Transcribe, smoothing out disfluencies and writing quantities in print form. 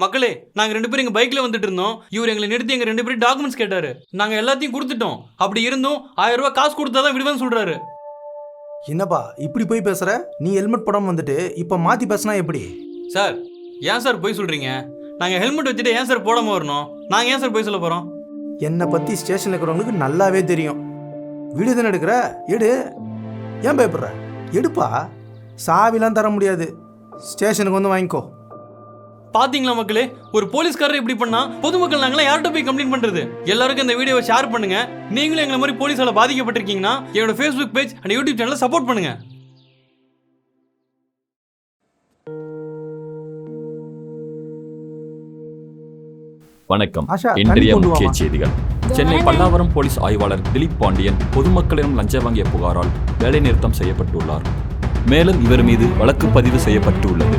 மக்களே, நாங்க 2 பேரும் எங்க பைக்ல வந்துட்டு இருந்தோம். இவர் எங்களை நிறுத்தி எங்க 2 பேரும் டாக்குமெண்ட்ஸ் கேட்டாரு. நாங்க எல்லாத்தையும் கொடுத்துட்டோம். அப்படி இருந்தும் 1000 ரூபாய் காசு கொடுத்தாதான் விடுவேன்னு சொல்றாரு. என்னப்பா இப்படி போய் பேசுற? நீ ஹெல்மெட் போடாம வந்துட்டு இப்ப மாத்தி பேசினா எப்படி? சார், ஏன் சார் போய் சொல்றீங்க? நாங்க ஹெல்மெட் வச்சுட்டு ஏன் சார் போடாம வரணும்? நாங்க ஏன் சார் போய் சொல்ல போறோம்? என்னை பத்தி ஸ்டேஷன்ல இருக்கிறவங்களுக்கு நல்லாவே தெரியும். வீடியோ தானே எடுக்கிற, எடு. ஏன் பயப்படுற? எடுப்பா. சாவிலாம் தர முடியாது, ஸ்டேஷனுக்கு வந்து வாங்கிக்கோ. பாத்தீங்களா மக்களே, ஒரு போலீஸ்காரர் இப்படி பண்ணா பொதுமக்கள் நாங்களாம் யார்கிட்ட போய் கம்ப்ளைண்ட் பண்றது? எல்லாருக்கும் இந்த வீடியோவை ஷேர் பண்ணுங்க. நீங்களும் எங்களை மாதிரி போலீஸால பாதிக்கப்பட்டிருக்கீங்கன்னா என்னோட ஃபேஸ்புக் பேஜ் அண்ட் யூடியூப் சேனலை சப்போர்ட் பண்ணுங்க. வணக்கம். ஆஷா, இன்றைய தண்ணி கொண்டு முக்கிய வாமா. செய்திகள். சென்னை பல்லாவரம் போலீஸ் ஆய்வாளர் திலீப் பாண்டியன் பொதுமக்களிடம் லஞ்சம் வாங்கிய புகாரால் வேலைநிறுத்தம் செய்யப்பட்டுள்ளார். மேலும் இவர் மீது வழக்கு பதிவு செய்யப்பட்டுள்ளது.